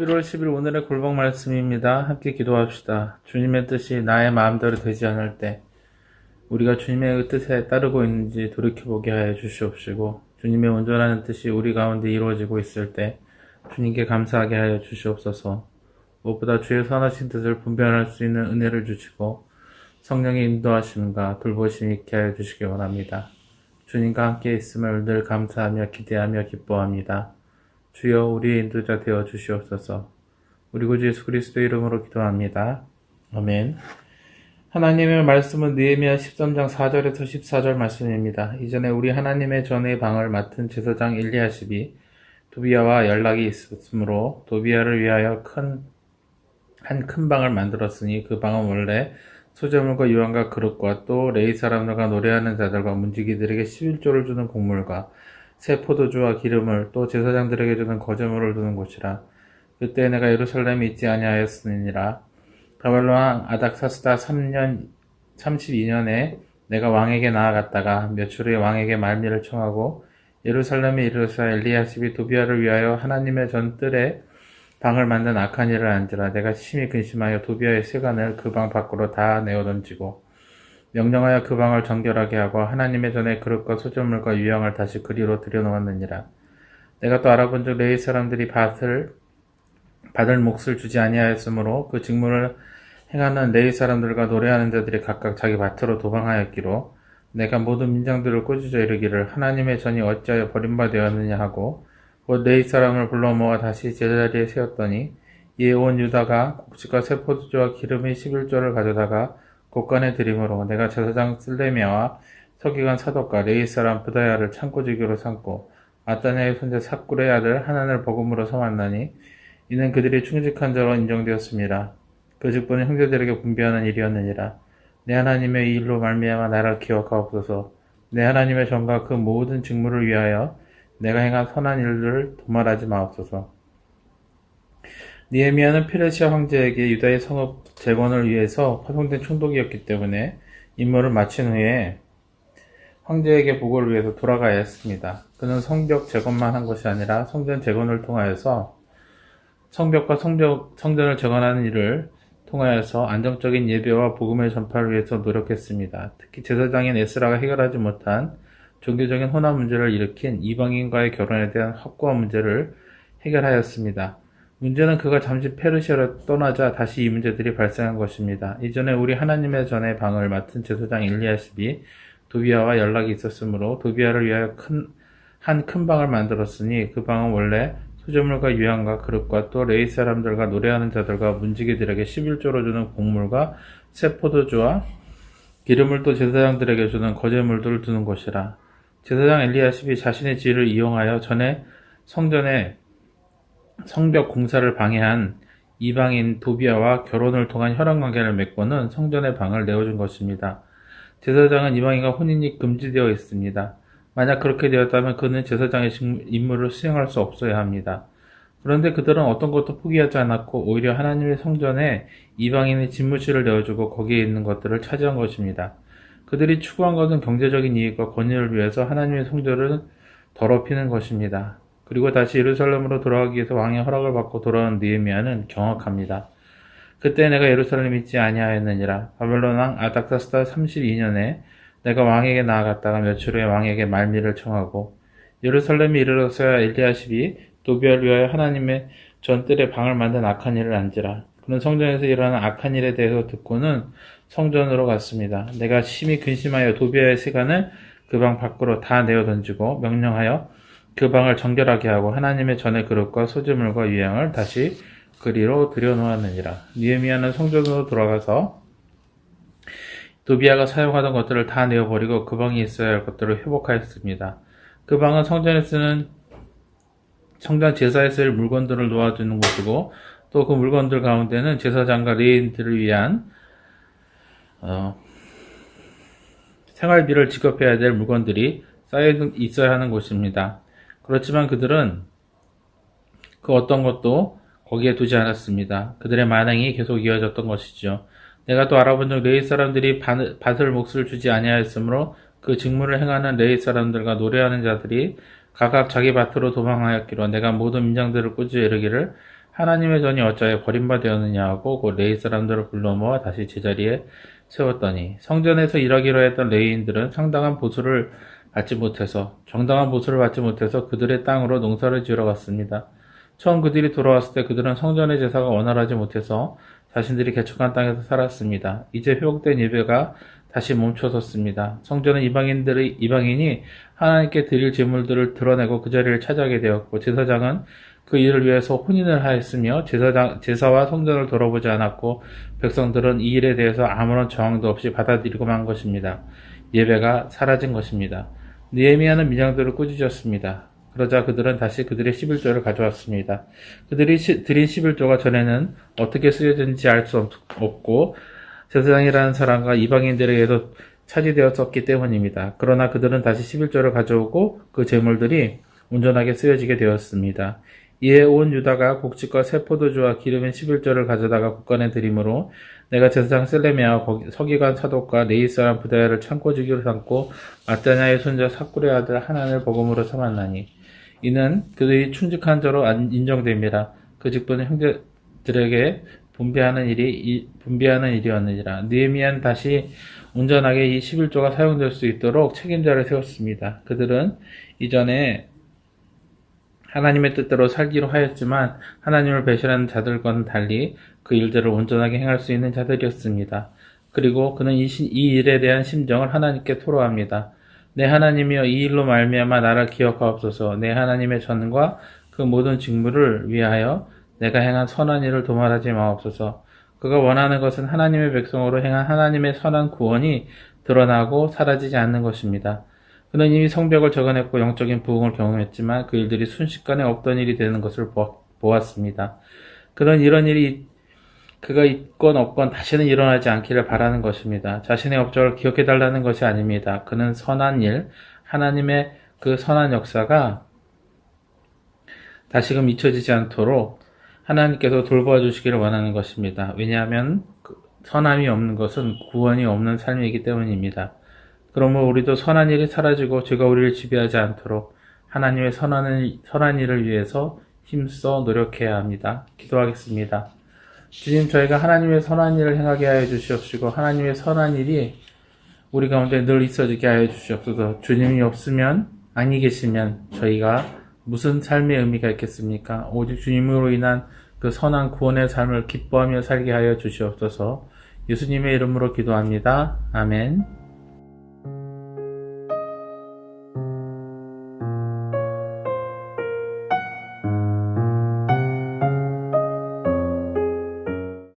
11월 10일 오늘의 골방 말씀입니다. 함께 기도합시다. 주님의 뜻이 나의 마음대로 되지 않을 때 우리가 주님의 뜻에 따르고 있는지 돌이켜보게 하여 주시옵시고, 주님의 온전한 뜻이 우리 가운데 이루어지고 있을 때 주님께 감사하게 하여 주시옵소서. 무엇보다 주의 선하신 뜻을 분별할 수 있는 은혜를 주시고 성령의 인도하심과 돌보심이 있게 하여 주시기 원합니다. 주님과 함께 있음을 늘 감사하며 기대하며 기뻐합니다. 주여, 우리의 인도자 되어 주시옵소서. 우리 구주 예수 그리스도의 이름으로 기도합니다. 아멘. 하나님의 말씀은 느헤미야 13장 4절에서 14절 말씀입니다. 이전에 우리 하나님의 전의 방을 맡은 제사장 엘리야십이 도비야와 연락이 있었으므로 도비야를 위하여 한 큰 방을 만들었으니 그 방은 원래 소재물과 유황과 그릇과 또 레위 사람들과 노래하는 자들과 문지기들에게 11조를 주는 곡물과 새 포도주와 기름을 또 제사장들에게 주는 거제물을 두는 곳이라. 그때 내가 예루살렘에 있지 아니하였으니라. 바벨론 왕 아닥사스다 32년에 내가 왕에게 나아갔다가 며칠 후에 왕에게 말미를 청하고 예루살렘에 이르러서 엘리야십이 도비야를 위하여 하나님의 전 뜰에 방을 만든 악한 일을 안지라. 내가 심히 근심하여 도비야의 세간을 그 방 밖으로 다 내어 던지고 명령하여 그 방을 정결하게 하고 하나님의 전에 그릇과 소재물과 유향을 다시 그리로 들여놓았느니라. 내가 또 알아본즉 레위 사람들이 받을 몫을 주지 아니하였으므로 그 직무를 행하는 레위 사람들과 노래하는 자들이 각각 자기 밭으로 도망하였기로 내가 모든 민장들을 꾸짖어 이르기를 하나님의 전이 어찌하여 버림받았느냐 하고 곧 레위 사람을 불러 모아 다시 제자리에 세웠더니 이에 온 유다가 곡식과 새 포도주와 기름의 11조를 가져다가 곳간에 드림으로 내가 제사장 슬레미야와 서기관 사독과 레위 사람 브다야를 창고지기로 삼고 아따냐의 손자 삭굴의 아들 하난을 복음으로 삼았나니 이는 그들이 충직한 자로 인정되었습니다. 그 직분은 형제들에게 분배하는 일이었느니라. 내 하나님의 이 일로 말미암아 나를 기억하옵소서. 내 하나님의 전과 그 모든 직무를 위하여 내가 행한 선한 일들을 도말하지 마옵소서. 느헤미야는 페르시아 황제에게 유다의 성읍 재건을 위해서 파송된 총독이었기 때문에 임무를 마친 후에 황제에게 보고를 위해서 돌아가야 했습니다. 그는 성벽 재건만 한 것이 아니라 성전 재건을 통하여서 성벽과 성전을 재건하는 일을 통하여서 안정적인 예배와 복음의 전파를 위해서 노력했습니다. 특히 제사장인 에스라가 해결하지 못한 종교적인 혼합 문제를 일으킨 이방인과의 결혼에 대한 확고한 문제를 해결하였습니다. 문제는 그가 잠시 페르시아로 떠나자 다시 이 문제들이 발생한 것입니다. 이전에 우리 하나님의 전의 방을 맡은 제사장 엘리야십이 도비야와 연락이 있었으므로 도비야를 위하여 한 큰 방을 만들었으니 그 방은 원래 소재물과 유향과 그릇과 또 레위 사람들과 노래하는 자들과 문지기들에게 11조로 주는 곡물과 새 포도주와 기름을 또 제사장들에게 주는 거제물들을 두는 것이라. 제사장 엘리야십이 자신의 지위를 이용하여 전에 성전의 성벽 공사를 방해한 이방인 도비야와 결혼을 통한 혈연관계를 맺고는 성전의 방을 내어준 것입니다. 제사장은 이방인과 혼인이 금지되어 있습니다. 만약 그렇게 되었다면 그는 제사장의 임무를 수행할 수 없어야 합니다. 그런데 그들은 어떤 것도 포기하지 않았고 오히려 하나님의 성전에 이방인의 집무실을 내어주고 거기에 있는 것들을 차지한 것입니다. 그들이 추구한 것은 경제적인 이익과 권위를 위해서 하나님의 성전을 더럽히는 것입니다. 그리고 다시 예루살렘으로 돌아가기 위해서 왕의 허락을 받고 돌아온 느헤미야는 경악합니다. 그때 내가 예루살렘에 있지 아니하였느니라. 바벨론 왕 아닥사스다 32년에 내가 왕에게 나아갔다가 며칠 후에 왕에게 말미를 청하고 예루살렘에 이르러서야 엘리야십이 도비야를 위하여 하나님의 전뜰에 방을 만든 악한 일을 안지라. 그는 성전에서 일어나는 악한 일에 대해서 듣고는 성전으로 갔습니다. 내가 심히 근심하여 도비야의 세간을 그 방 밖으로 다 내어 던지고 명령하여 그 방을 정결하게 하고 하나님의 전의 그릇과 소재물과 유향을 다시 그리로 들여놓았느니라. 느헤미야는 성전으로 돌아가서 도비야가 사용하던 것들을 다 내어버리고 그 방에 있어야 할 것들을 회복하였습니다. 그 방은 성전 제사에 쓸 물건들을 놓아두는 곳이고 또 그 물건들 가운데는 제사장과 레위인들을 위한 생활비를 지급해야 될 물건들이 쌓여 있어야 하는 곳입니다. 그렇지만 그들은 그 어떤 것도 거기에 두지 않았습니다. 그들의 만행이 계속 이어졌던 것이죠. 내가 또 알아본 적 레위 사람들이 받을 몫을 주지 아니하였으므로 그 직무를 행하는 레위 사람들과 노래하는 자들이 각각 자기 밭으로 도망하였기로 내가 모든 민장들을 꾸짖어 이르기를 하나님의 전이 어찌하여 버림받았느냐 하고 그 레위 사람들을 불러 모아 다시 제자리에 세웠더니 성전에서 일하기로 했던 레위인들은 정당한 보수를 받지 못해서 그들의 땅으로 농사를 지으러 갔습니다. 처음 그들이 돌아왔을 때 그들은 성전의 제사가 원활하지 못해서 자신들이 개척한 땅에서 살았습니다. 이제 회복된 예배가 다시 멈춰섰습니다. 성전은 이방인이 하나님께 드릴 제물들을 드러내고 그 자리를 차지하게 되었고 제사장은 그 일을 위해서 혼인을 하였으며 제사와 성전을 돌아보지 않았고 백성들은 이 일에 대해서 아무런 저항도 없이 받아들이고만 한 것입니다. 예배가 사라진 것입니다. 느헤미야는 민장들을 꾸짖었습니다. 그러자 그들은 다시 그들의 11조를 가져왔습니다. 그들이 드린 11조가 전에는 어떻게 쓰여졌는지 알 수 없고 제사장이라는 사람과 이방인들에게도 차지되었었기 때문입니다. 그러나 그들은 다시 11조를 가져오고 그 제물들이 온전하게 쓰여지게 되었습니다. 이에 온 유다가 곡식과 새 포도주와 기름인 11조를 가져다가 국간에 드림으로 내가 제사장 셀레미야와 서기관 사독과 레위 사람 부다야를 창고지기로 삼고 마따냐의 손자 삭굴의 아들 하난을 복음으로 삼았나니 이는 그들이 충직한 자로 인정됩니다. 그 직분은 형제들에게 분배하는 일이었느니라. 느헤미야는 다시 온전하게 이 11조가 사용될 수 있도록 책임자를 세웠습니다. 그들은 이전에 하나님의 뜻대로 살기로 하였지만 하나님을 배신하는 자들과는 달리 그 일들을 온전하게 행할 수 있는 자들이었습니다. 그리고 그는 이 일에 대한 심정을 하나님께 토로합니다. 내 하나님이여 이 일로 말미암아 나를 기억하옵소서. 내 하나님의 전과 그 모든 직무를 위하여 내가 행한 선한 일을 도말하지 마옵소서. 그가 원하는 것은 하나님의 백성으로 행한 하나님의 선한 구원이 드러나고 사라지지 않는 것입니다. 그는 이미 성벽을 적어냈고 영적인 부흥을 경험했지만 그 일들이 순식간에 없던 일이 되는 것을 보았습니다. 그는 이런 일이 그가 있건 없건 다시는 일어나지 않기를 바라는 것입니다. 자신의 업적을 기억해달라는 것이 아닙니다. 그는 선한 일, 하나님의 그 선한 역사가 다시금 잊혀지지 않도록 하나님께서 돌봐주시기를 원하는 것입니다. 왜냐하면 선함이 없는 것은 구원이 없는 삶이기 때문입니다. 그러므로 우리도 선한 일이 사라지고 죄가 우리를 지배하지 않도록 하나님의 선한 일을 위해서 힘써 노력해야 합니다. 기도하겠습니다. 주님, 저희가 하나님의 선한 일을 행하게 하여 주시옵시고 하나님의 선한 일이 우리 가운데 늘 있어지게 하여 주시옵소서. 주님이 없으면, 아니 계시면 저희가 무슨 삶의 의미가 있겠습니까? 오직 주님으로 인한 그 선한 구원의 삶을 기뻐하며 살게 하여 주시옵소서. 예수님의 이름으로 기도합니다. 아멘.